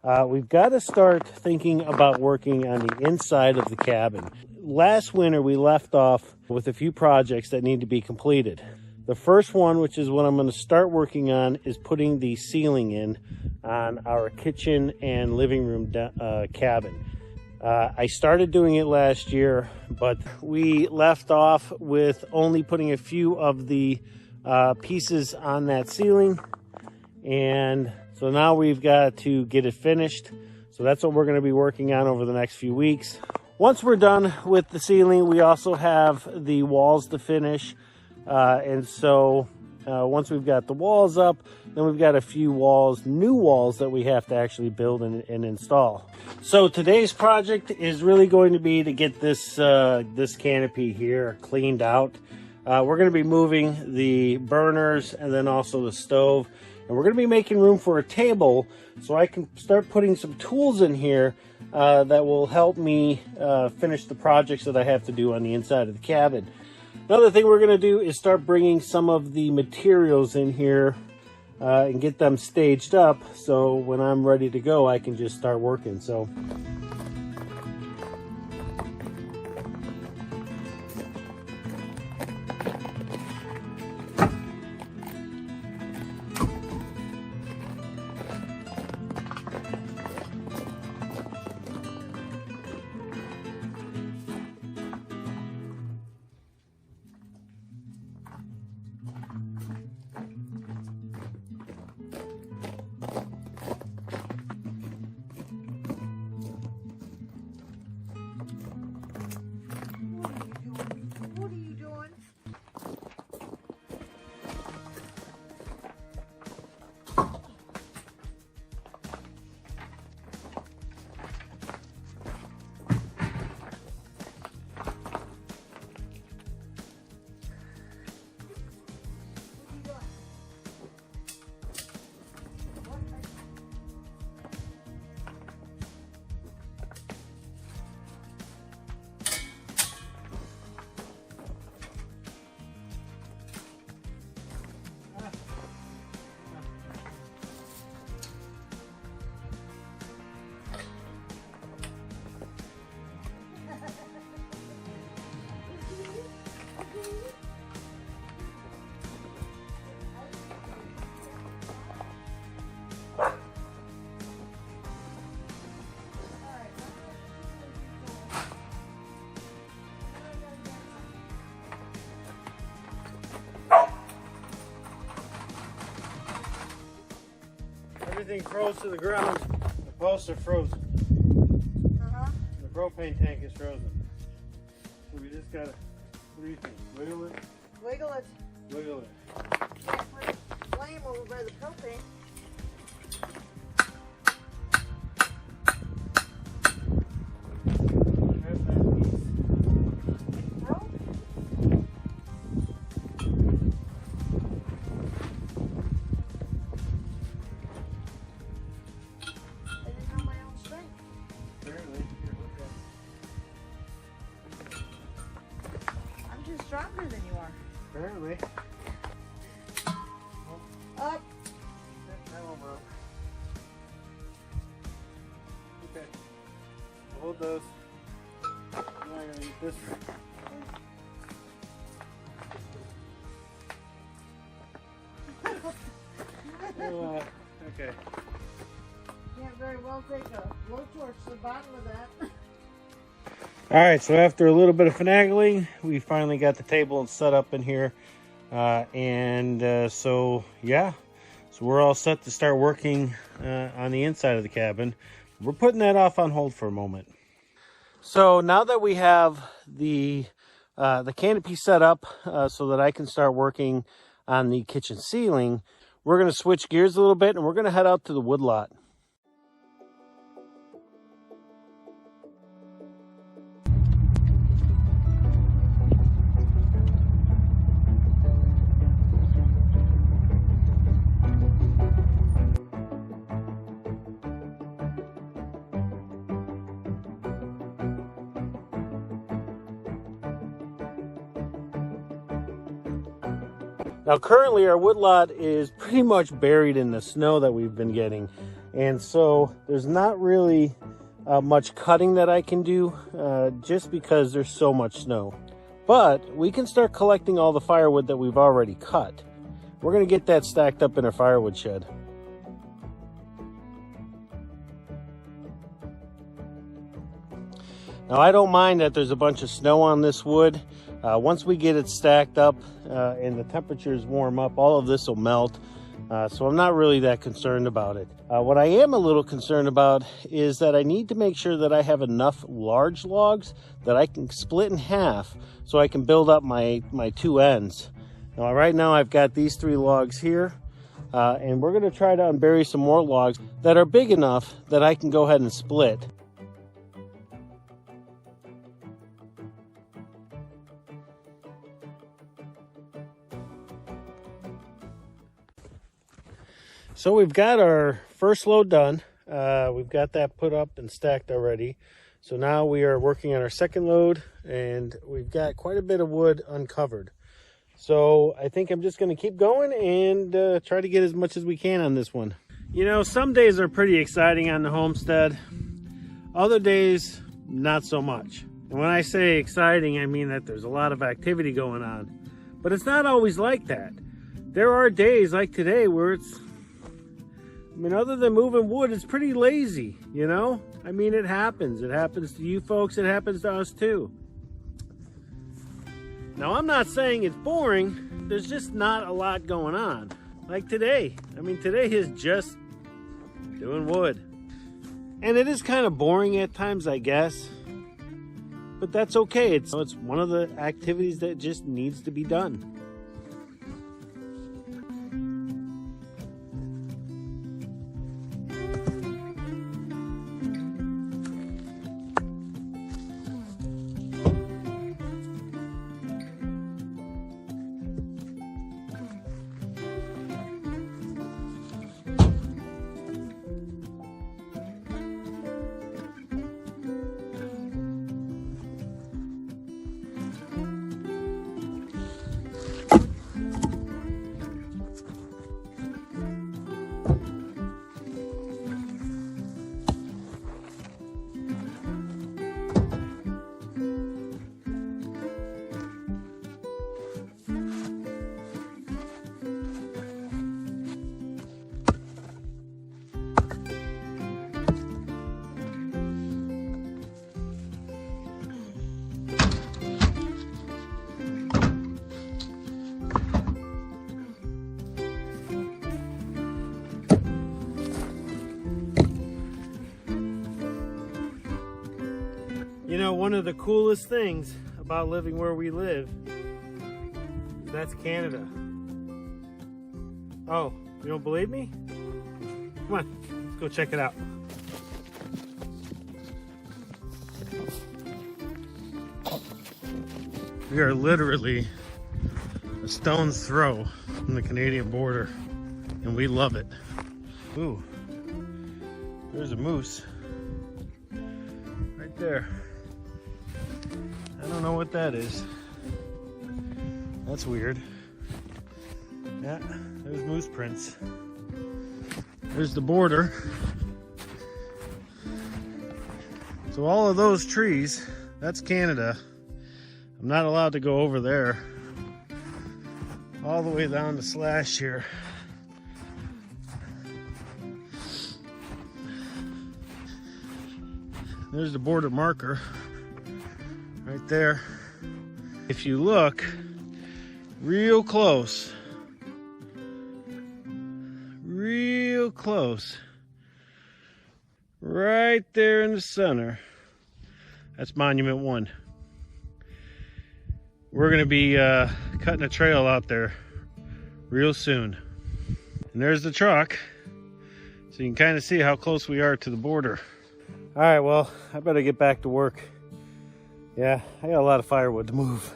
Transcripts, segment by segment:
we've got to start thinking about working on the inside of the cabin. Last winter, we left off with a few projects that need to be completed. The first one, which is what I'm going to start working on, is putting the ceiling in on our kitchen and living room cabin. I started doing it last year, but we left off with only putting a few of the pieces on that ceiling, and so now we've got to get it finished. So that's what we're going to be working on over the next few weeks. Once we're done with the ceiling, we also have the walls to finish. And so once we've got the walls up, then we've got a few new walls that we have to actually build and install. So today's project is really going to be to get this canopy here cleaned out. We're going to be moving the burners and then also the stove. And we're going to be making room for a table so I can start putting some tools in here that will help me finish the projects that I have to do on the inside of the cabin. Another thing we're going to do is start bringing some of the materials in here and get them staged up, so when I'm ready to go, I can just start working. So everything froze to the ground. The posts are frozen. The propane tank is frozen. So we just gotta, what do you think? Wiggle it? Wiggle it. Wiggle it. Can't put a flame over by the propane. There's that piece. Broke? I didn't know my own strength. Apparently. I'm just stronger than you are. Apparently. Up. That one broke. Okay. Hold those. Now I'm going to use this one. Okay. Can't very well take a blowtorch to the bottom of that. All right, so after a little bit of finagling, we finally got the table set up in here. So we're all set to start working on the inside of the cabin. We're putting that off on hold for a moment. So now that we have the canopy set up so that I can start working on the kitchen ceiling, we're going to switch gears a little bit and we're going to head out to the woodlot. Now currently our woodlot is pretty much buried in the snow that we've been getting, And so there's not really much cutting that I can do just because there's so much snow. But we can start collecting all the firewood that we've already cut. We're going to get that stacked up in our firewood shed. Now I don't mind that there's a bunch of snow on this wood. Once we get it stacked up and the temperatures warm up, all of this will melt. So I'm not really that concerned about it. What I am a little concerned about is that I need to make sure that I have enough large logs that I can split in half so I can build up my two ends. Now right now I've got these 3 logs here and we're going to try to unbury some more logs that are big enough that I can go ahead and split. So we've got our first load done. We've got that put up and stacked already. So now we are working on our second load and we've got quite a bit of wood uncovered. So I think I'm just going to keep going and try to get as much as we can on this one. You know, some days are pretty exciting on the homestead. Other days, not so much. And when I say exciting, I mean that there's a lot of activity going on. But it's not always like that. There are days like today where it's, I mean, other than moving wood, it's pretty lazy, you know? I mean, it happens. It happens to you folks. It happens to us too. Now, I'm not saying it's boring. There's just not a lot going on. Like today. I mean, today is just doing wood. And it is kind of boring at times, I guess. But that's okay. It's one of the activities that just needs to be done. You know, one of the coolest things about living where we live, that's Canada. Oh, you don't believe me? Come on, let's go check it out. We are literally a stone's throw from the Canadian border, and we love it. Ooh, there's a moose right there. I don't know what that is. That's weird. Yeah, there's moose prints. There's the border. So all of those trees, that's Canada. I'm not allowed to go over there. All the way down to Slash here. There's the border marker. Right there. If you look real close, right there in the center, that's Monument 1. We're going to be cutting a trail out there real soon. And there's the truck, so you can kind of see how close we are to the border. All right, well, I better get back to work. Yeah, I got a lot of firewood to move.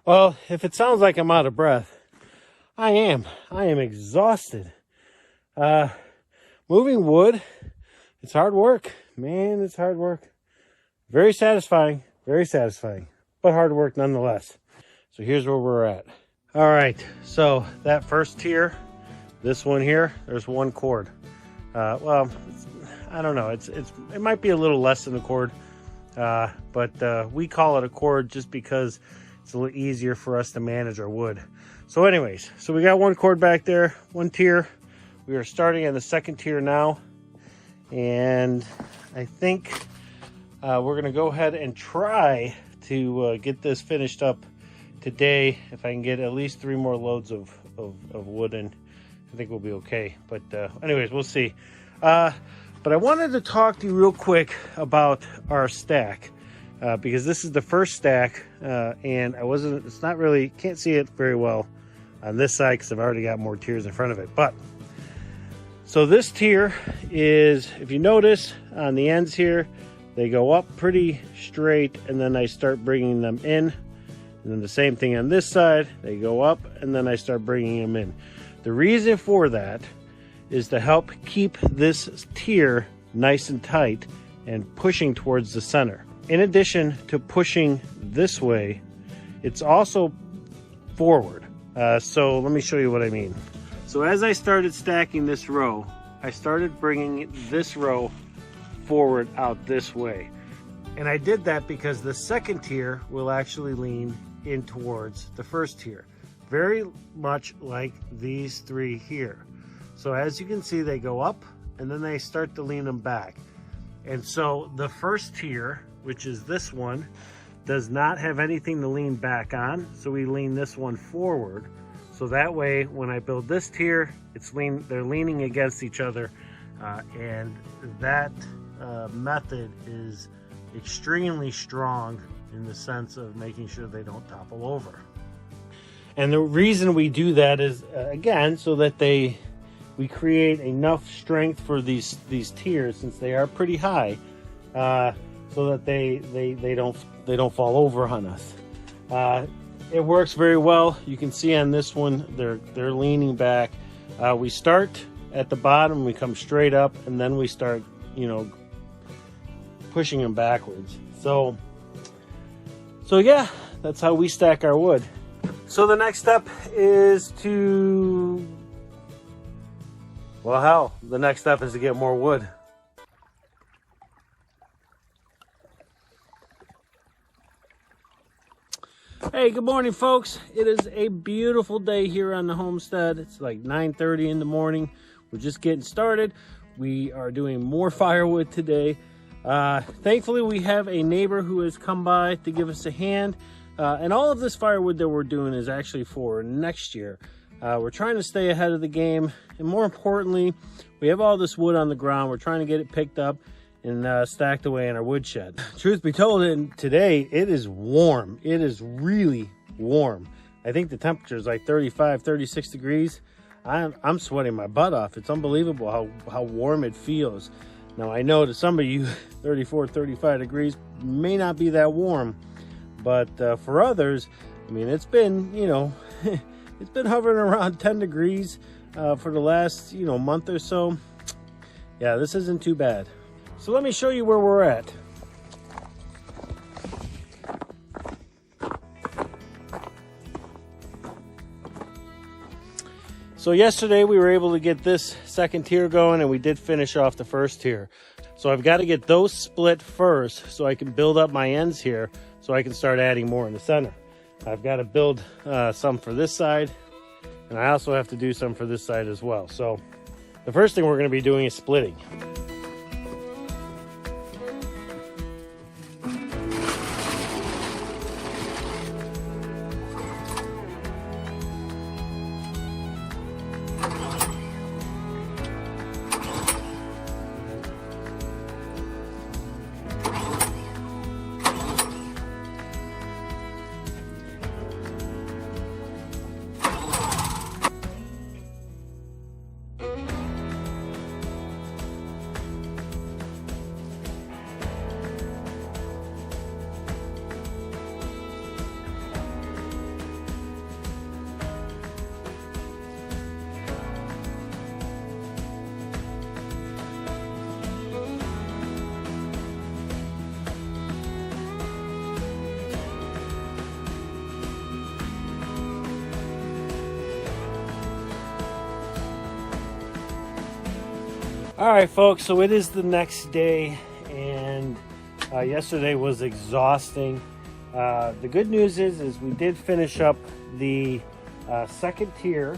Well, if it sounds like I'm out of breath, I am exhausted. Moving wood, it's hard work. Man, it's hard work. Very satisfying, but hard work nonetheless. So here's where we're at. All right, so that first tier, this one here, there's one cord. Well, I don't know, it might be a little less than a cord, but we call it a cord just because it's a little easier for us to manage our wood. So anyways, so we got one cord back there, one tier. We are starting on the second tier now, and I think we're gonna go ahead and try to get this finished up today. If I can get at least 3 more loads of wood in, I think we'll be okay. But anyways, we'll see. But I wanted to talk to you real quick about our stack, because this is the first stack, and it's not really, can't see it very well on this side because I've already got more tiers in front of it. But so this tier is, if you notice on the ends here, they go up pretty straight, and then I start bringing them in. And then the same thing on this side, they go up, and then I start bringing them in. The reason for that is to help keep this tier nice and tight and pushing towards the center. In addition to pushing this way, it's also forward. So let me show you what I mean. So as I started stacking this row, I started bringing this row forward out this way. And I did that because the second tier will actually lean in towards the first tier, very much like these 3 here. So as you can see, they go up and then they start to lean them back. And so the first tier, which is this one, does not have anything to lean back on. So we lean this one forward. So that way, when I build this tier, they're leaning against each other. And that method is extremely strong in the sense of making sure they don't topple over. And the reason we do that is, again, so that we create enough strength for these tiers, since they are pretty high, so that they don't fall over on us. It works very well. You can see on this one, they're leaning back. We start at the bottom, we come straight up, and then we start, pushing them backwards. So yeah, that's how we stack our wood. So the next step is to, well, the next step is to get more wood. Hey, good morning, folks. It is a beautiful day here on the homestead. It's like 9:30 in the morning. We're just getting started. We are doing more firewood today. Thankfully, we have a neighbor who has come by to give us a hand. And all of this firewood that we're doing is actually for next year. We're trying to stay ahead of the game. And more importantly, we have all this wood on the ground. We're trying to get it picked up and stacked away in our woodshed. Truth be told, today it is warm. It is really warm. I think the temperature is like 35, 36 degrees. I'm sweating my butt off. It's unbelievable how warm it feels. Now, I know to some of you, 34, 35 degrees may not be that warm, but for others, I mean, it's been, it's been hovering around 10 degrees for the last, month or so. Yeah, this isn't too bad. So let me show you where we're at. So yesterday we were able to get this second tier going, and we did finish off the first tier. So I've got to get those split first so I can build up my ends here so I can start adding more in the center. I've got to build some for this side, and I also have to do some for this side as well. So the first thing we're going to be doing is splitting. All right, folks, so it is the next day, and yesterday was exhausting. The good news is we did finish up the second tier,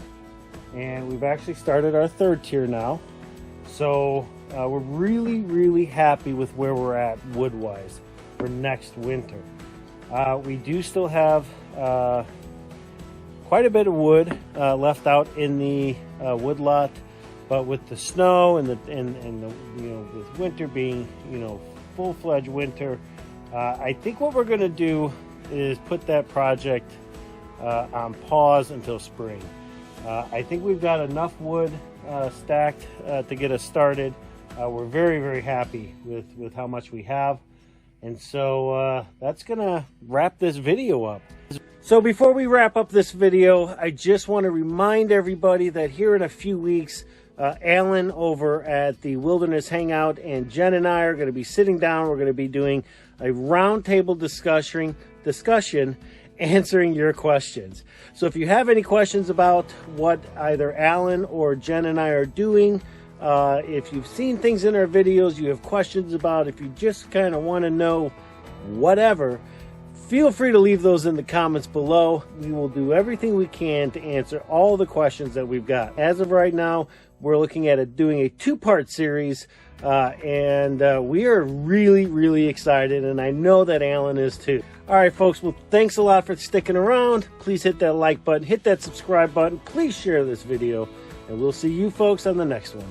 and we've actually started our third tier now. So we're really happy with where we're at wood-wise for next winter. We do still have quite a bit of wood left out in the wood lot, but with the snow and the with winter being full-fledged winter, I think what we're going to do is put that project on pause until spring. I think we've got enough wood stacked to get us started. We're very happy with how much we have, and so that's gonna wrap this video up. So before we wrap up this video, I just want to remind everybody that here in a few weeks, Alan over at the Wilderness Hangout and Jen and I are going to be sitting down. We're going to be doing a roundtable discussion answering your questions. So if you have any questions about what either Alan or Jen and I are doing, if you've seen things in our videos you have questions about, if you just kind of want to know whatever, feel free to leave those in the comments below. We will do everything we can to answer all the questions that we've got. As of right now, we're looking at doing a two-part series, and we are really excited, and I know that Alan is too. All right, folks, well, thanks a lot for sticking around. Please hit that like button, hit that subscribe button, please share this video, and we'll see you folks on the next one.